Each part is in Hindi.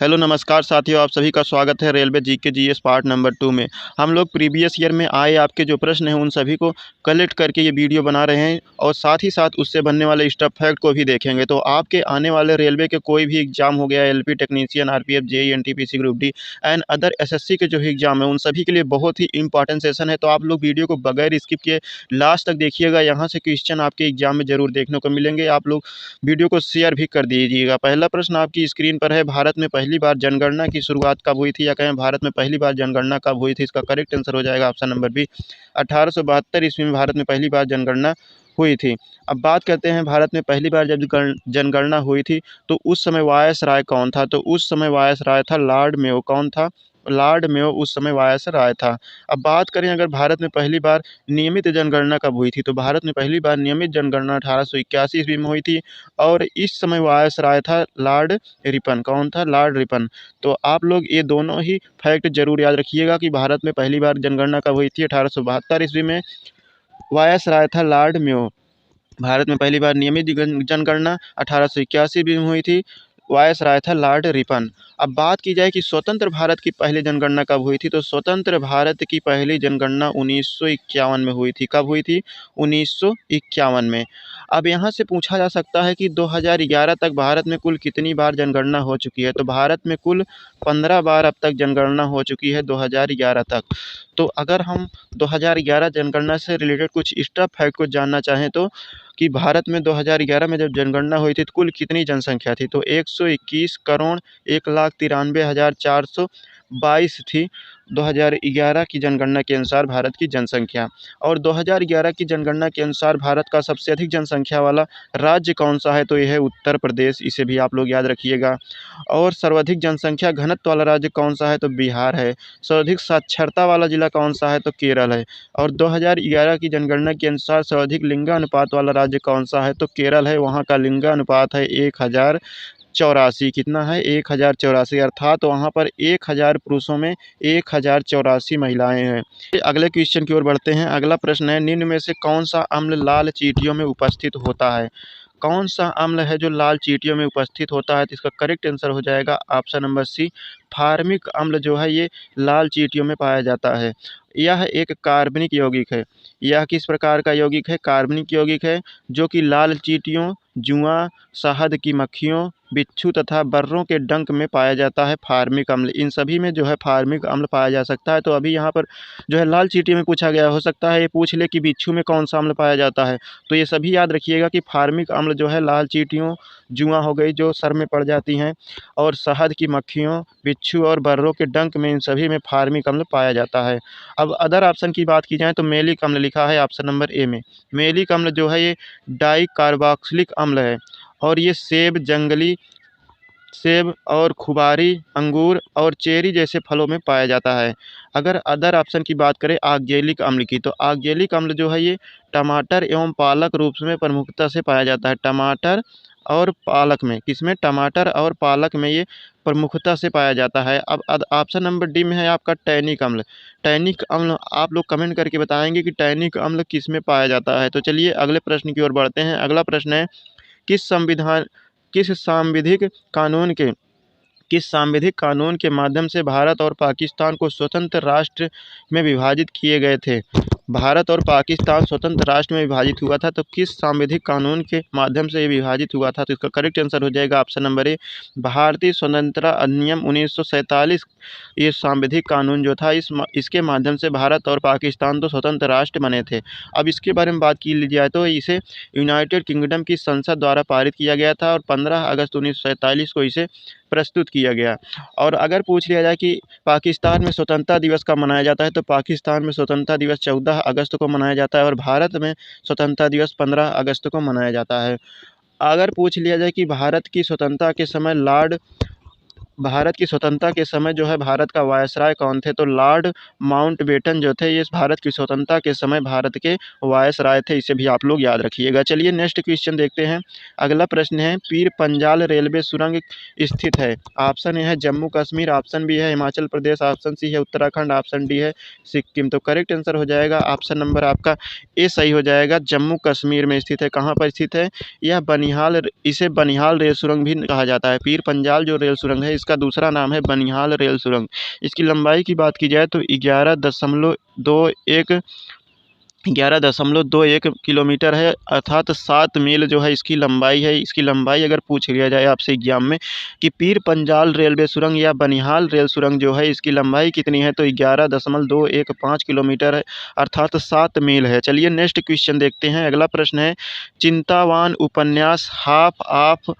हेलो नमस्कार साथियों, आप सभी का स्वागत है railway GK GS part number 2 में। हम लोग प्रीवियस ईयर में आए आपके जो प्रश्न हैं उन सभी को कलेक्ट करके ये वीडियो बना रहे हैं और साथ ही साथ उससे बनने वाले स्टफ फैक्ट को भी देखेंगे। तो आपके आने वाले रेलवे के कोई भी एग्जाम हो गया, LP technician, RPF, JEE, NTPC group D and other SSC के जो एग्जाम है उन सभी के लिए बहुत ही इंपॉर्टेंट सेशन है। तो आप लोग वीडियो को बगैर स्किप किए लास्ट तक देखिएगा, यहाँ से क्वेश्चन आपके एग्जाम में जरूर देखने को मिलेंगे। आप लोग वीडियो को शेयर भी कर दीजिएगा। पहला प्रश्न आपकी स्क्रीन पर है, भारत में पहली बार जनगणना की शुरुआत कब हुई थी, या कहें भारत में पहली बार जनगणना कब हुई थी। इसका करेक्ट आंसर हो जाएगा ऑप्शन नंबर बी, 1872 ईस्वी में भारत में पहली बार जनगणना हुई थी। अब बात करते हैं भारत में पहली बार जब जनगणना हुई थी तो उस समय वायसराय कौन था। तो उस समय वायसराय था लॉर्ड मेयो। कौन था? लॉर्ड मेयो उस समय वायसराय था। अब बात करें अगर भारत में पहली बार नियमित जनगणना कब हुई थी, तो भारत में पहली बार नियमित जनगणना 1881 ईस्वी में हुई थी और इस समय वायसराय था लॉर्ड रिपन। कौन था? Lord Ripon. तो आप लोग ये दोनों ही फैक्ट जरूर याद रखिएगा कि भारत में पहली बार जनगणना कब हुई थी, 1872 ईस्वी में। वायसराय था लॉर्ड मेयो। भारत में पहली बार नियमित जनगणना 1881 ईस्वी में हुई थी। वायसराय था लॉर्ड रिपन। अब बात की जाए कि स्वतंत्र भारत की पहली जनगणना कब हुई थी, तो स्वतंत्र भारत की पहली जनगणना 1951 में हुई थी। कब हुई थी? 1951 में। अब यहाँ से पूछा जा सकता है कि 2011 तक भारत में कुल कितनी बार जनगणना हो चुकी है। तो भारत में कुल 15 बार अब तक जनगणना हो चुकी है 2011 तक। तो अगर हम 2011 जनगणना से रिलेटेड कुछ एक्स्ट्रा फैक्ट को जानना चाहें तो कि भारत में 2011 में जब जनगणना हुई थी तो कुल कितनी जनसंख्या थी, तो 121 करोड़ 1,93,422 थी 2011 की जनगणना के अनुसार भारत की जनसंख्या। और 2011 की जनगणना के अनुसार भारत का सबसे अधिक जनसंख्या वाला राज्य कौन सा है, तो यह है उत्तर प्रदेश। इसे भी आप लोग याद रखिएगा। और सर्वाधिक जनसंख्या घनत्व वाला राज्य कौन सा है, तो बिहार है। सर्वाधिक साक्षरता वाला जिला कौन सा है, तो केरल है। और 2011 की जनगणना के अनुसार सर्वाधिक लिंगानुपात वाला राज्य कौन सा है, तो केरल है। वहाँ का लिंगानुपात है 1084। कितना है? 1084, अर्थात वहाँ पर 1000 पुरुषों में 1084 महिलाएं हैं। अगले क्वेश्चन की ओर बढ़ते हैं। अगला प्रश्न है, निम्न में से कौन सा अम्ल लाल चींटियों में उपस्थित होता है। कौन सा अम्ल है जो लाल चींटियों में उपस्थित होता है, तो इसका करेक्ट आंसर हो जाएगा ऑप्शन नंबर सी, फार्मिक अम्ल जो है ये लाल चींटियों में पाया जाता है। यह एक कार्बनिक यौगिक है। यह किस प्रकार का यौगिक है? कार्बनिक यौगिक है जो कि लाल चींटियों, जुआ, शहद की मक्खियों, बिच्छू तथा बर्रों के डंक में पाया जाता है फार्मिक अम्ल। इन सभी में जो है फार्मिक अम्ल पाया जा सकता है। तो अभी यहाँ पर जो है लाल चींटी में पूछा गया, हो सकता है ये पूछ ले कि बिच्छू में कौन सा अम्ल पाया जाता है। तो ये सभी याद रखिएगा कि फार्मिक अम्ल जो है लाल चींटियों, जुआ हो गई जो सर में पड़ जाती हैं, और शहद की मक्खियों, बिच्छू और बर्रों के डंक में, इन सभी में फार्मिक अम्ल पाया जाता है। अब अदर ऑप्शन की बात की जाए तो मेलिक अम्ल लिखा है ऑप्शन नंबर ए में। मेलिक अम्ल जो है ये डाई कार्बोक्सिलिक अम्ल है और ये सेब और खुबारी, अंगूर और चेरी जैसे फलों में पाया जाता है। अगर अदर ऑप्शन की बात करें आक्जेलिक अम्ल की, तो आक्जेलिक अम्ल जो है ये टमाटर एवं पालक रूप में प्रमुखता से पाया जाता है। टमाटर और पालक में, किसमें? टमाटर और पालक में ये प्रमुखता से पाया जाता है। अब ऑप्शन नंबर डी में है आपका टैनिक अम्ल। टैनिक अम्ल आप लोग कमेंट करके बताएंगे कि टैनिक अम्ल किस में पाया जाता है। तो चलिए अगले प्रश्न की ओर बढ़ते हैं। अगला प्रश्न है, किस संविधान किस सांविधिक कानून के किस सांविधिक कानून के माध्यम से भारत और पाकिस्तान को स्वतंत्र राष्ट्र में विभाजित किए गए थे। भारत और पाकिस्तान स्वतंत्र राष्ट्र में विभाजित हुआ था, तो किस सांविधिक कानून के माध्यम से ये विभाजित हुआ था, तो इसका करेक्ट आंसर हो जाएगा ऑप्शन नंबर ए, भारतीय स्वतंत्रता अधिनियम 1947। ये सांविधिक कानून जो था इसके माध्यम से भारत और पाकिस्तान तो स्वतंत्र राष्ट्र बने थे। अब इसके बारे में बात की ली जाए तो इसे यूनाइटेड किंगडम की संसद द्वारा पारित किया गया था और 15 अगस्त 1947 को इसे प्रस्तुत किया गया। और अगर पूछ लिया जाए कि पाकिस्तान में स्वतंत्रता दिवस कब मनाया जाता है, तो पाकिस्तान में स्वतंत्रता दिवस 14 अगस्त को मनाया जाता है और भारत में स्वतंत्रता दिवस 15 अगस्त को मनाया जाता है। अगर पूछ लिया जाए कि भारत की स्वतंत्रता के समय जो है भारत का वायसराय कौन थे, तो लॉर्ड माउंटबेटन जो थे ये भारत की स्वतंत्रता के समय भारत के वायसराय थे। इसे भी आप लोग याद रखिएगा। चलिए नेक्स्ट क्वेश्चन देखते हैं। अगला प्रश्न है, पीर पंजाल रेलवे सुरंग स्थित है। ऑप्शन ए है जम्मू कश्मीर, ऑप्शन बी है हिमाचल प्रदेश, ऑप्शन सी है उत्तराखंड, ऑप्शन डी है सिक्किम। तो करेक्ट आंसर हो जाएगा ऑप्शन नंबर आपका ए सही हो जाएगा। जम्मू कश्मीर में स्थित है। कहाँ पर स्थित है? इसे बनिहाल रेल सुरंग भी कहा जाता है। पीर पंजाल जो रेल सुरंग है इसका दूसरा नाम है बनिहाल रेल सुरंग। इसकी लंबाई की बात की जाए तो 11.21 किलोमीटर है, अर्थात 7 मील जो है इसकी लंबाई है। इसकी लंबाई अगर पूछ लिया जाए आपसे एग्जाम में कि पीर पंजाल रेलवे सुरंग या बनिहाल रेल सुरंग जो है इसकी लंबाई कितनी है, तो 11.215 किलोमीटर है, अर्थात 7 मील है। चलिए नेक्स्ट क्वेश्चन देखते हैं। अगला प्रश्न है, चिंतावान उपन्यास हाफ ऑफ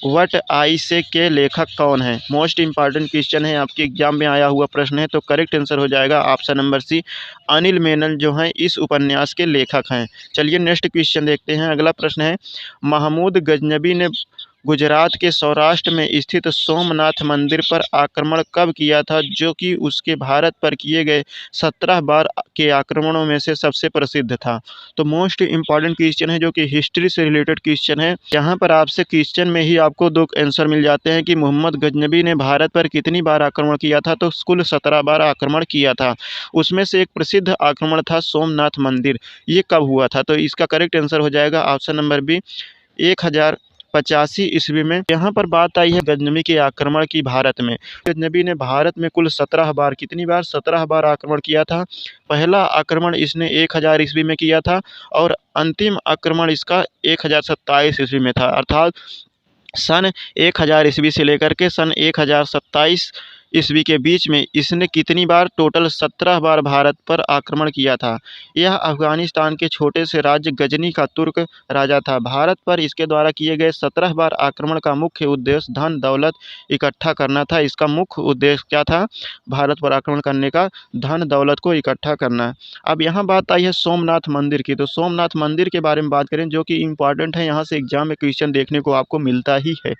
व्हाट आई से के लेखक कौन है? मोस्ट इंपॉर्टेंट क्वेश्चन है, आपके एग्जाम में आया हुआ प्रश्न है। तो करेक्ट आंसर हो जाएगा option number C, Anil Menon जो हैं इस उपन्यास के लेखक हैं। चलिए नेक्स्ट क्वेश्चन देखते हैं। अगला प्रश्न है, महमूद गजनबी ने गुजरात के सौराष्ट्र में स्थित सोमनाथ मंदिर पर आक्रमण कब किया था, जो कि उसके भारत पर किए गए 17 बार के आक्रमणों में से सबसे प्रसिद्ध था? तो मोस्ट इंपॉर्टेंट क्वेश्चन है, जो कि हिस्ट्री से रिलेटेड क्वेश्चन है। यहाँ पर आपसे क्वेश्चन में ही आपको दो आंसर मिल जाते हैं कि मोहम्मद गजनबी ने भारत पर कितनी बार आक्रमण किया था, तो कुल 17 बार आक्रमण किया था। उसमें से एक प्रसिद्ध आक्रमण था सोमनाथ मंदिर। ये कब हुआ था? तो इसका करेक्ट आंसर हो जाएगा ऑप्शन नंबर बी, 1085 ईस्वी में। यहाँ पर बात आई है गजनबी के आक्रमण की भारत में। गजनबी ने भारत में कुल 17 बार, कितनी बार? 17 बार आक्रमण किया था। पहला आक्रमण इसने 1000 ईस्वी में किया था और अंतिम आक्रमण इसका 1027 ईस्वी में था, अर्थात सन 1000 ईस्वी से लेकर के सन 1027 ईस्वी के बीच में इसने कितनी बार? टोटल 17 बार भारत पर आक्रमण किया था। यह अफगानिस्तान के छोटे से राज्य गजनी का तुर्क राजा था। भारत पर इसके द्वारा किए गए 17 बार आक्रमण का मुख्य उद्देश्य धन दौलत इकट्ठा करना था। इसका मुख्य उद्देश्य क्या था भारत पर आक्रमण करने का? धन दौलत को इकट्ठा करना। अब यहाँ बात आई है सोमनाथ मंदिर की। तो सोमनाथ मंदिर के बारे में बात करें, जो कि इम्पॉर्टेंट है, यहाँ से एग्जाम में क्वेश्चन देखने को आपको मिलता ही है।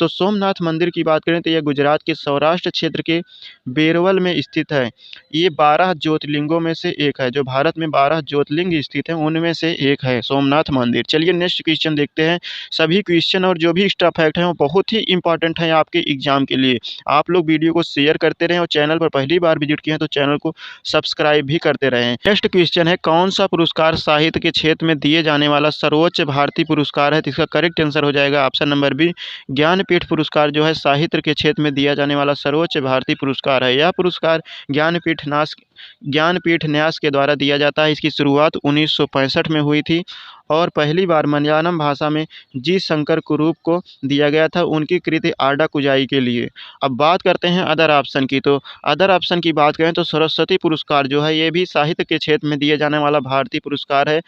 तो सोमनाथ मंदिर की बात करें तो यह गुजरात के सौराष्ट्र क्षेत्र के बेरवल में स्थित है। ये 12 ज्योतिर्लिंगों में से एक है। जो भारत में 12 ज्योतिर्लिंग स्थित हैं उनमें से एक है सोमनाथ मंदिर। चलिए नेक्स्ट क्वेश्चन देखते हैं। सभी क्वेश्चन और जो भी एक्स्ट्रा फैक्ट हैं वो बहुत ही इंपॉर्टेंट हैं आपके एग्जाम के लिए। आप लोग वीडियो को शेयर करते रहें और चैनल पर पहली बार विजिट किए हैं तो चैनल को सब्सक्राइब भी करते रहें। नेक्स्ट क्वेश्चन है, कौन सा पुरस्कार साहित्य के क्षेत्र में दिए जाने वाला सर्वोच्च भारतीय पुरस्कार है? तो इसका करेक्ट आंसर हो जाएगा ऑप्शन नंबर बी, ज्ञानपीठ पुरस्कार जो है साहित्य के क्षेत्र में दिया जाने वाला सर्वोच्च भारतीय पुरस्कार है। यह पुरस्कार ज्ञानपीठ न्यास के द्वारा दिया जाता है। इसकी शुरुआत 1965 में हुई थी और पहली बार मलयालम भाषा में जी शंकर कुरूप को दिया गया था उनकी कृति आडा कुजाई के लिए। अब बात करते हैं अदर ऑप्शन की। तो अदर ऑप्शन की बात करें तो सरस्वती पुरस्कार जो है ये भी साहित्य के क्षेत्र में दिए जाने वाला भारतीय पुरस्कार है।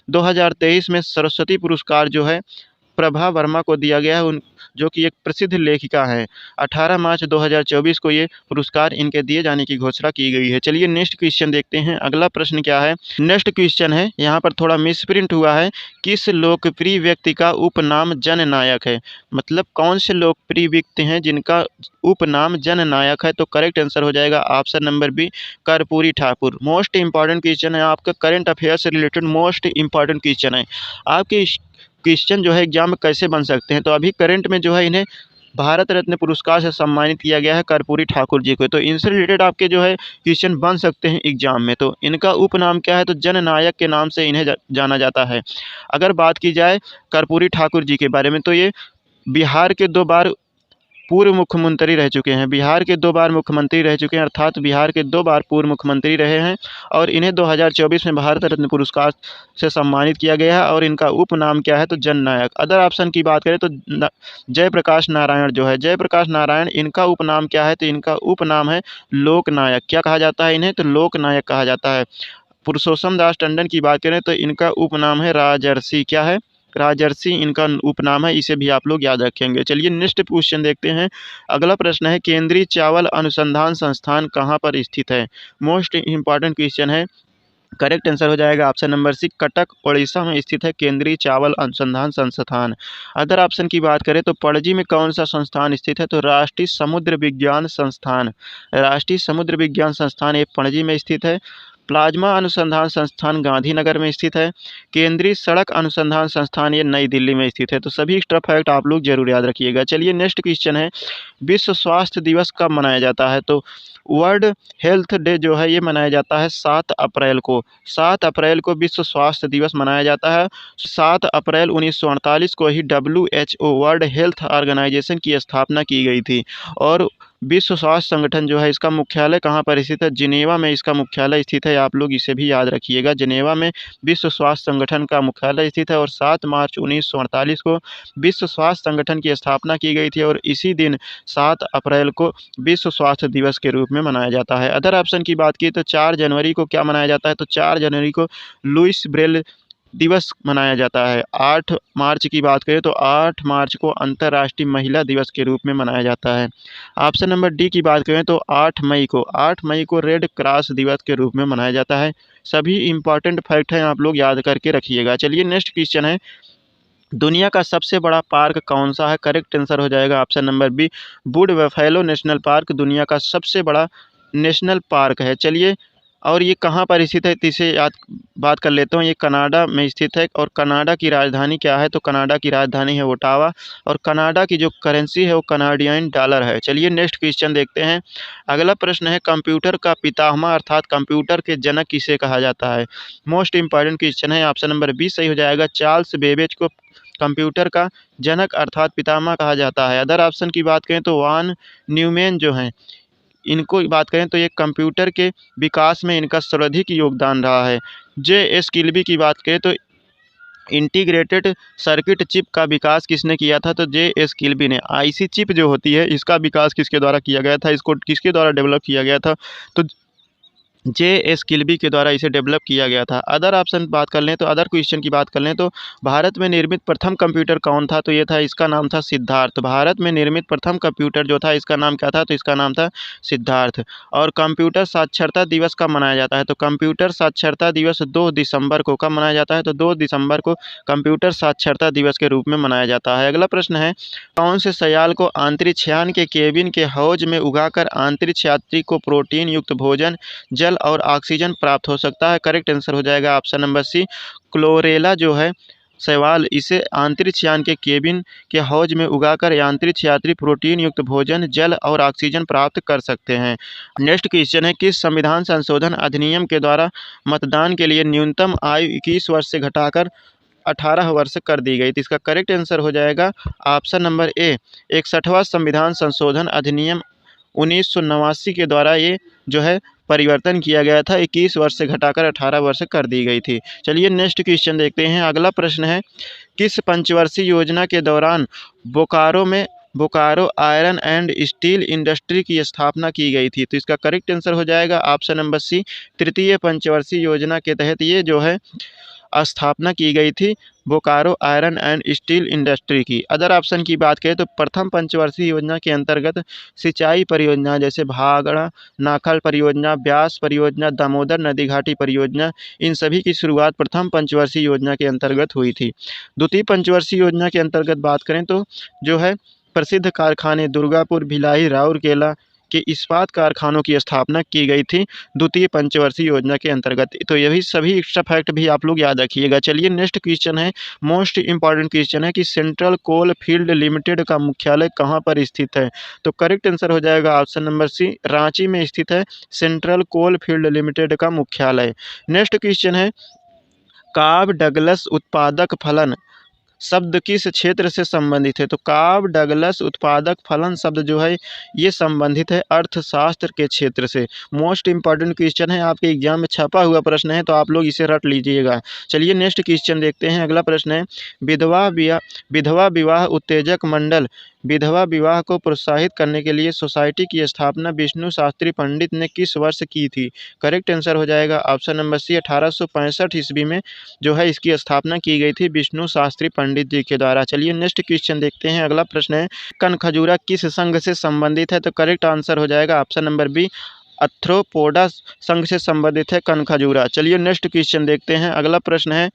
2023 में सरस्वती पुरस्कार जो है प्रभा वर्मा को दिया गया है, जो कि एक प्रसिद्ध लेखिका हैं। 18 मार्च 2024 को ये पुरस्कार इनके दिए जाने की घोषणा की गई है। चलिए नेक्स्ट क्वेश्चन देखते हैं। अगला प्रश्न क्या है? नेक्स्ट क्वेश्चन है, यहाँ पर थोड़ा मिसप्रिंट हुआ है। किस लोकप्रिय व्यक्ति का उपनाम जननायक है? मतलब कौन से लोकप्रिय व्यक्ति हैं जिनका उपनाम जननायक है? तो करेक्ट आंसर हो जाएगा option number B, Karpoori Thakur. Most important question है, आपका करंट अफेयर से रिलेटेड मोस्ट इंपॉर्टेंट क्वेश्चन है। आपके क्वेश्चन जो है एग्जाम में कैसे बन सकते हैं? तो अभी करंट में जो है इन्हें भारत रत्न पुरस्कार से सम्मानित किया गया है कर्पूरी ठाकुर जी को। तो इनसे रिलेटेड आपके जो है क्वेश्चन बन सकते हैं एग्जाम में। तो इनका उपनाम क्या है? तो जननायक के नाम से इन्हें जाना जाता है। अगर बात की जाए कर्पूरी ठाकुर जी के बारे में तो ये बिहार के 2 बार पूर्व मुख्यमंत्री रह चुके हैं। बिहार के 2 बार मुख्यमंत्री रह चुके हैं, अर्थात बिहार के 2 बार पूर्व मुख्यमंत्री रहे हैं और इन्हें 2024 में भारत रत्न पुरस्कार से सम्मानित किया गया है और इनका उपनाम क्या है? तो जननायक। अदर ऑप्शन की बात करें तो जयप्रकाश नारायण जो है, जयप्रकाश नारायण, इनका उपनाम क्या है? तो इनका उपनाम है लोकनायक। क्या कहा जाता है इन्हें? तो लोकनायक कहा जाता है। पुरुषोत्तम दास टंडन की बात करें तो इनका उपनाम है राजर्षि। क्या है? राजर्षि इनका उपनाम है, इसे भी आप लोग याद रखेंगे। चलिए नेक्स्ट क्वेश्चन देखते हैं। अगला प्रश्न है, केंद्रीय चावल अनुसंधान संस्थान कहाँ पर स्थित है? मोस्ट इंपॉर्टेंट क्वेश्चन है। करेक्ट आंसर हो जाएगा option number C, Cuttack Odisha में स्थित है केंद्रीय चावल अनुसंधान संस्थान। अदर ऑप्शन की बात करें तो पणजी में कौन सा संस्थान स्थित है? तो राष्ट्रीय समुद्र विज्ञान संस्थान। राष्ट्रीय समुद्र विज्ञान संस्थान ये पणजी में स्थित है। प्लाज्मा अनुसंधान संस्थान गांधीनगर में स्थित है। केंद्रीय सड़क अनुसंधान संस्थान ये नई दिल्ली में स्थित है। तो सभी एक्स्ट्रा फैक्ट आप लोग जरूर याद रखिएगा। चलिए नेक्स्ट क्वेश्चन है, विश्व स्वास्थ्य दिवस कब मनाया जाता है? तो वर्ल्ड हेल्थ डे जो है ये मनाया जाता है 7 अप्रैल को। 7 अप्रैल को विश्व स्वास्थ्य दिवस मनाया जाता है। 7 अप्रैल 1948 को ही WHO वर्ल्ड हेल्थ ऑर्गेनाइजेशन की स्थापना की गई थी। और विश्व स्वास्थ्य संगठन जो है इसका मुख्यालय कहाँ पर स्थित है? जिनेवा में इसका मुख्यालय स्थित है। आप लोग इसे भी याद रखिएगा, जिनेवा में विश्व स्वास्थ्य संगठन का मुख्यालय स्थित है। और 7 मार्च 1948 को विश्व स्वास्थ्य संगठन की स्थापना की गई थी और इसी दिन 7 अप्रैल को विश्व स्वास्थ्य दिवस के रूप में मनाया जाता है। अदर ऑप्शन की बात की तो 4 जनवरी को क्या मनाया जाता है? तो 4 जनवरी को लुईस ब्रेल दिवस मनाया जाता है। 8 मार्च की बात करें तो 8 मार्च को अंतर्राष्ट्रीय महिला दिवस के रूप में मनाया जाता है। ऑप्शन नंबर डी की बात करें तो 8 मई को रेड क्रॉस दिवस के रूप में मनाया जाता है। सभी इंपॉर्टेंट फैक्ट हैं, आप लोग याद करके रखिएगा। चलिए नेक्स्ट क्वेश्चन है, दुनिया का सबसे बड़ा पार्क कौन सा है? करेक्ट आंसर हो जाएगा option number B, wood buffalo national park दुनिया का सबसे बड़ा नेशनल पार्क है। चलिए, और ये कहाँ पर स्थित है इसे याद बात कर लेता हूँ। ये कनाडा में स्थित है। और कनाडा की राजधानी क्या है? तो कनाडा की राजधानी है ओटावा। और कनाडा की जो करेंसी है वो कनाडियन डॉलर है। चलिए नेक्स्ट क्वेश्चन देखते हैं। अगला प्रश्न है, कंप्यूटर का पितामह अर्थात कंप्यूटर के जनक किसे कहा जाता है? मोस्ट इंपॉर्टेंट क्वेश्चन है। ऑप्शन नंबर बी सही हो जाएगा, चार्ल्स बेबेज को कंप्यूटर का जनक अर्थात पितामह कहा जाता है। अदर ऑप्शन की बात करें तो वान न्यूमैन जो हैं, इनको बात करें तो ये कंप्यूटर के विकास में इनका सर्वाधिक योगदान रहा है। जे.एस. किल्बी की बात करें तो इंटीग्रेटेड सर्किट चिप का विकास किसने किया था? तो जे.एस. किल्बी ने। आईसी चिप जो होती है इसका विकास किसके द्वारा किया गया था? इसको किसके द्वारा डेवलप किया गया था? तो जे.एस. किल्बी के द्वारा इसे डेवलप किया गया था। अदर ऑप्शन बात कर लें तो अदर क्वेश्चन की बात कर लें तो भारत में निर्मित प्रथम कंप्यूटर कौन था? तो ये था, इसका नाम था सिद्धार्थ। भारत में निर्मित प्रथम कंप्यूटर जो था इसका नाम क्या था? तो इसका नाम था सिद्धार्थ। और कंप्यूटर साक्षरता दिवस कब मनाया जाता है? तो कंप्यूटर साक्षरता दिवस 2 दिसंबर को कब मनाया जाता है? तो 2 दिसंबर को कंप्यूटर साक्षरता दिवस के रूप में मनाया जाता है। अगला प्रश्न है, कौन से सयाल को अंतरिक्ष यान के केबिन के हौज में उगाकर अंतरिक्ष यात्री को प्रोटीन युक्त भोजन, जल और ऑक्सीजन प्राप्त हो सकता है? करेक्ट आंसर हो जाएगा ऑप्शन नंबर सी, क्लोरेला जो है शैवाल, इसे अंतरिक्ष यान के केबिन के हौज में उगाकर अंतरिक्ष यात्री प्रोटीन युक्त भोजन, जल और ऑक्सीजन प्राप्त कर सकते हैं। नेक्स्ट क्वेश्चन है, किस संविधान संशोधन अधिनियम के द्वारा मतदान के लिए न्यूनतम आयु 21 वर्ष से घटाकर 18 वर्ष कर दी गई थी? इसका करेक्ट आंसर हो जाएगा ऑप्शन नंबर ए, 61वां संविधान संशोधन अधिनियम 1989 के द्वारा ये जो है परिवर्तन किया गया था। 21 वर्ष से घटाकर 18 वर्ष कर दी गई थी। चलिए नेक्स्ट क्वेश्चन देखते हैं। अगला प्रश्न है, किस पंचवर्षीय योजना के दौरान Bokaro iron and steel industry की स्थापना की गई थी? तो इसका करेक्ट आंसर हो जाएगा ऑप्शन नंबर सी, तृतीय पंचवर्षीय योजना के तहत ये जो है स्थापना की गई थी Bokaro iron and steel industry की। अदर ऑप्शन की बात करें तो प्रथम पंचवर्षीय योजना के अंतर्गत सिंचाई परियोजना जैसे भागड़ा नाखल परियोजना, ब्यास परियोजना, दामोदर नदी घाटी परियोजना, इन सभी की शुरुआत प्रथम पंचवर्षीय योजना के अंतर्गत हुई थी। द्वितीय पंचवर्षीय योजना के अंतर्गत बात करें तो जो है प्रसिद्ध कारखाने दुर्गापुर, भिलाई, राउरकेला के इस्पात कारखानों की स्थापना की गई थी द्वितीय पंचवर्षीय योजना के अंतर्गत। तो यही सभी एक्स्ट्रा फैक्ट भी आप लोग याद रखिएगा। चलिए नेक्स्ट क्वेश्चन है, मोस्ट इंपॉर्टेंट क्वेश्चन है कि सेंट्रल कोल फील्ड लिमिटेड का मुख्यालय कहाँ पर स्थित है? तो करेक्ट आंसर हो जाएगा ऑप्शन नंबर सी, रांची में स्थित है सेंट्रल कोल फील्ड लिमिटेड का मुख्यालय। नेक्स्ट क्वेश्चन है, काब डगलस उत्पादक फलन शब्द किस क्षेत्र से संबंधित है? तो काब डगलस उत्पादक फलन शब्द जो है ये संबंधित है अर्थशास्त्र के क्षेत्र से। मोस्ट इंपॉर्टेंट क्वेश्चन है, आपके एग्जाम में छपा हुआ प्रश्न है, तो आप लोग इसे रट लीजिएगा। चलिए नेक्स्ट क्वेश्चन देखते हैं। अगला प्रश्न है, विधवा विवाह उत्तेजक मंडल विधवा विवाह को प्रोत्साहित करने के लिए सोसाइटी की स्थापना विष्णु शास्त्री पंडित ने किस वर्ष की थी? करेक्ट आंसर हो जाएगा ऑप्शन नंबर सी, 1865 ईस्वी में जो है इसकी स्थापना की गई थी विष्णु शास्त्री पंडित जी के द्वारा। चलिए नेक्स्ट क्वेश्चन देखते हैं। अगला प्रश्न है, कनखजूरा किस संघ से संबंधित है? तो करेक्ट आंसर हो जाएगा ऑप्शन नंबर बी, अर्थ्रोपोडा संघ से संबंधित है कनखजूरा। चलिए नेक्स्ट क्वेश्चन देखते हैं। अगला प्रश्न है,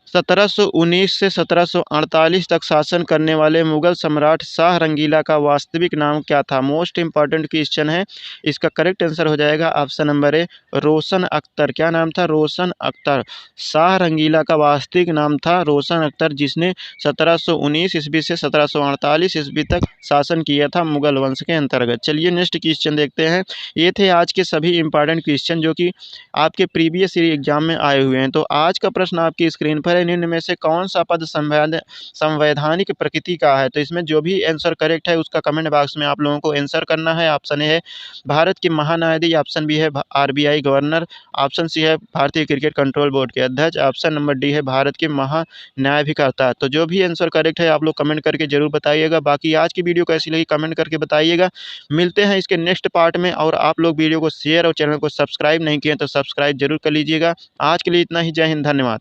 1719 से 1748 तक शासन करने वाले मुगल सम्राट शाह रंगीला का वास्तविक नाम क्या था? मोस्ट इंपॉर्टेंट क्वेश्चन है। इसका करेक्ट आंसर हो जाएगा ऑप्शन नंबर ए, रोशन अख्तर। क्या नाम था? रोशन अख्तर। शाह रंगीला का वास्तविक नाम था रोशन अख्तर, जिसने 1719 ईस्वी से 1748 ईस्वी तक शासन किया था मुगल वंश के अंतर्गत। चलिए नेक्स्ट क्वेश्चन देखते हैं। ये थे आज के सभी इंपॉर्टेंट क्वेश्चन जो कि आपके प्रीवियस ईयर एग्जाम में आए हुए हैं। तो आज का प्रश्न आपकी स्क्रीन पर है, निम्न में से कौन सा पद संवैधानिक प्रकृति का है? तो इसमें जो भी आंसर करेक्ट है उसका कमेंट बॉक्स में आप लोगों को आंसर करना है। ऑप्शन ए है भारत के महान्यायाधीश, ऑप्शन बी है आरबीआई गवर्नर, ऑप्शन सी है भारतीय क्रिकेट कंट्रोल बोर्ड के अध्यक्ष, ऑप्शन नंबर डी है भारत के महान्यायाधिकर्ता। तो जो भी आंसर करेक्ट है आप लोग कमेंट करके जरूर बताइएगा। बाकी आज की वीडियो कैसी लगी कमेंट करके बताइएगा। मिलते हैं इसके नेक्स्ट पार्ट में, और आप लोग वीडियो को शेयर और चैनल को सब्सक्राइब नहीं किए तो सब्सक्राइब जरूर कर लीजिएगा। आज के लिए इतना ही। जय हिंद, धन्यवाद।